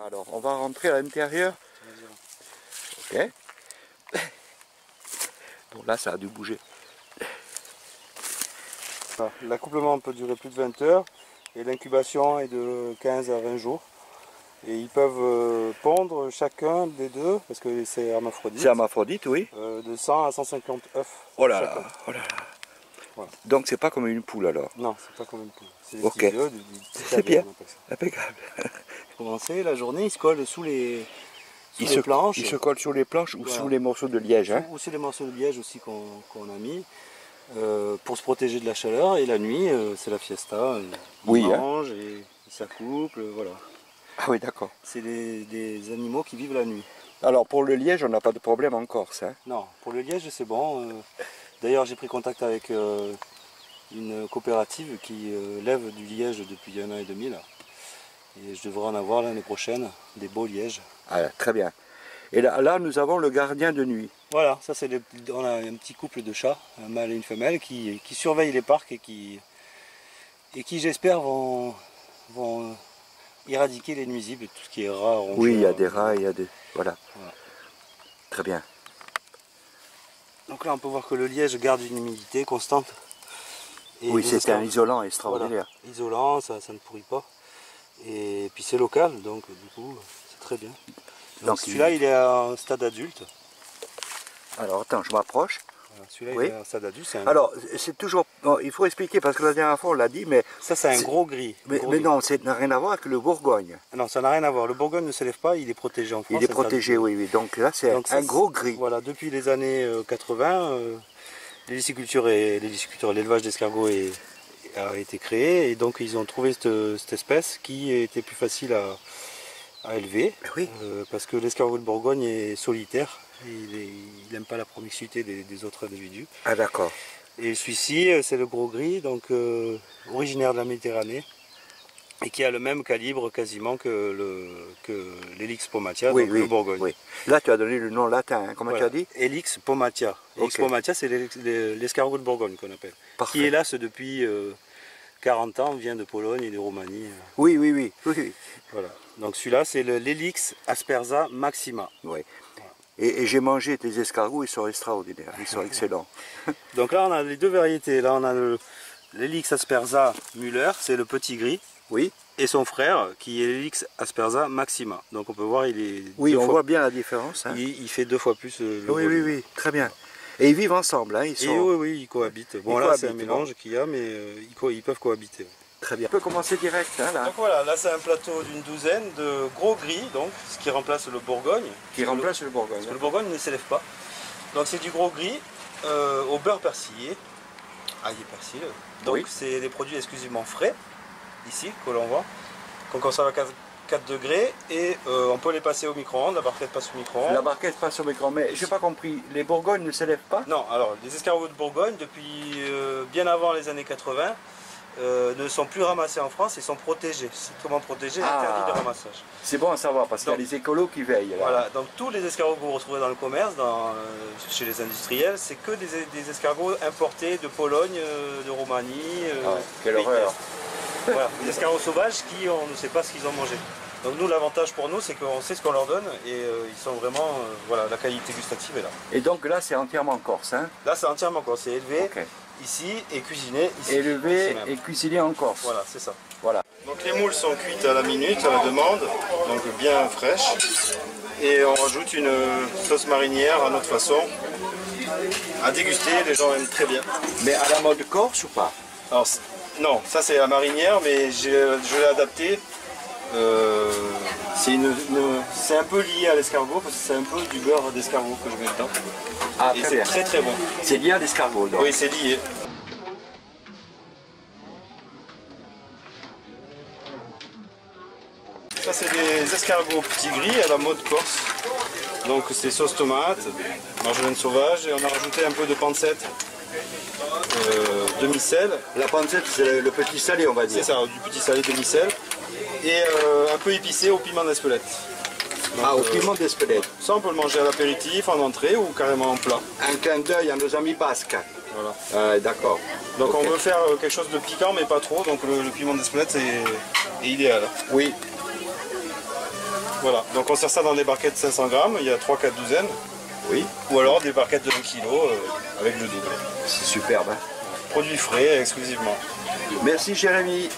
Alors, on va rentrer à l'intérieur. Ok. Bon, là, ça a dû bouger. L'accouplement peut durer plus de 20 heures et l'incubation est de 15 à 20 jours. Et ils peuvent pondre chacun des deux, parce que c'est hermaphrodite. C'est hermaphrodite, oui. De 100 à 150 œufs. Oh là là, oh là là. Voilà. Donc c'est pas comme une poule alors. Non, c'est pas comme une poule. C'est des Ok. petits œufs, C'est bien, impeccable. Pour commencer, la journée, ils se collent sous les planches. Ils se collent sur les planches ou voilà. Sous les morceaux de liège. Hein. Ou sous les morceaux de liège aussi qu'on a mis. Pour se protéger de la chaleur. Et la nuit, c'est la fiesta. Ils mangent et ils s'accouplent, voilà. Ah oui, d'accord. C'est des animaux qui vivent la nuit. Alors pour le liège, on n'a pas de problème en Corse. Hein. Non, pour le liège, c'est bon. D'ailleurs, j'ai pris contact avec une coopérative qui lève du liège depuis 1 an et demi. Là. Et je devrais en avoir l'année prochaine, des beaux lièges. Ah, très bien. Et là, nous avons le gardien de nuit. Voilà, ça c'est on a un petit couple de chats, un mâle et une femelle, qui surveillent les parcs et qui j'espère, vont éradiquer les nuisibles, tout ce qui est rats, rongeurs. Oui, il y a des rats, il y a des... Voilà. Très bien. Donc là, on peut voir que le liège garde une humidité constante. Et oui, c'est un isolant extraordinaire. Voilà. Isolant, ça ne pourrit pas. Et puis c'est local, donc du coup, c'est très bien. Donc celui-là, il est à un stade adulte. Alors, attends, je m'approche. Celui-là, oui. il est à un stade adulte. Alors, c'est toujours... Bon, il faut expliquer, parce que la dernière fois, on l'a dit, mais... Ça, c'est un gros gris. Mais non, ça n'a rien à voir avec le Bourgogne. Non, ça n'a rien à voir. Le Bourgogne ne s'élève pas, il est protégé en France. Il est protégé, oui. Donc là, c'est un gros gris. Voilà, depuis les années 80, l'élevage d'escargots a été créé. Et donc, ils ont trouvé cette espèce qui était plus facile à élever. Oui. Parce que l'escargot de Bourgogne est solitaire. Il n'aime pas la promiscuité des autres individus. Ah d'accord. Et celui-ci, c'est le gros gris, donc originaire de la Méditerranée, et qui a le même calibre quasiment que l'Helix pomatia, donc le Bourgogne. Oui. Là, tu as donné le nom latin, hein. Comment tu as dit? Helix pomatia. Helix pomatia, c'est l'escargot de Bourgogne qu'on appelle. Parfait. Qui est là depuis 40 ans, vient de Pologne et de Roumanie. Oui. Voilà. Donc celui-là, c'est l'Helix aspersa maxima. Oui. Et j'ai mangé tes escargots, ils sont extraordinaires, ils sont excellents. Donc là, on a les deux variétés. Là, on a l'Helix aspersa Müller, c'est le petit gris. Oui. Et son frère, qui est l'Helix aspersa maxima. Donc on peut voir, il est... Oui, on voit bien la différence. Hein. Il fait 2 fois plus le volume. Oui, très bien. Et ils vivent ensemble, hein, Oui, ils cohabitent. Bon, là, c'est un mélange qu'il y a, mais ils peuvent cohabiter. Très bien. On peut commencer direct, hein, là. Donc voilà, là c'est un plateau d'une douzaine de gros gris, donc, ce qui remplace le Bourgogne. Le Bourgogne. Parce que le Bourgogne ne s'élève pas. Donc c'est du gros gris au beurre persillé, ail et persil. Donc c'est des produits exclusivement frais, ici, que l'on voit, qu'on conserve à 4 degrés, et on peut les passer au micro-ondes, la barquette passe au micro-ondes. La barquette passe au micro-ondes, mais j'ai pas compris, les Bourgognes ne s'élèvent pas? Non, alors les escargots de Bourgogne, depuis bien avant les années 80, ne sont plus ramassés en France, ils sont protégés, strictement protégés, interdits de ramassage. C'est bon à savoir, parce qu'il y a les écolos qui veillent. Là. Voilà, donc tous les escargots que vous retrouvez dans le commerce, chez les industriels, c'est que des escargots importés de Pologne, de Roumanie. Quelle horreur! Voilà, des escargots sauvages qui, on ne sait pas ce qu'ils ont mangé. Donc nous, l'avantage pour nous, c'est qu'on sait ce qu'on leur donne et ils sont vraiment, voilà, la qualité gustative est là. Et donc là, c'est entièrement corse, hein? Là, c'est entièrement corse, c'est élevé ici et cuisiné ici. Élevé et cuisiné en Corse. Voilà, c'est ça. Voilà. Donc les moules sont cuites à la minute, à la demande, donc bien fraîches. Et on rajoute une sauce marinière à notre façon. À déguster, les gens aiment très bien. Mais à la mode corse ou pas? Alors, non, ça c'est la marinière, mais je l'ai adapté. C'est un peu lié à l'escargot parce que c'est un peu du beurre d'escargot que je mets dedans. Ah, et c'est très très bon. C'est lié à l'escargot, donc. Oui, c'est lié. Ça c'est des escargots petits gris à la mode corse. Donc c'est sauce tomate, marjolaine sauvage et on a rajouté un peu de pancette. Demi-sel. La pancette, c'est le petit salé, on va dire. C'est ça, du petit salé demi-sel. Et un peu épicé au piment d'Espelette. Au piment d'Espelette. Ça, on peut le manger à l'apéritif, en entrée ou carrément en plat. Un clin d'œil à nos amis basques. Voilà. D'accord. Donc on veut faire quelque chose de piquant, mais pas trop. Donc le piment d'Espelette est idéal. Oui. Voilà, donc on sert ça dans des barquettes de 500 grammes, il y a 3-4 douzaines. Oui. Ou alors des barquettes de 1 kg avec le double. C'est superbe. Hein. Produits frais exclusivement. Merci Jérémy.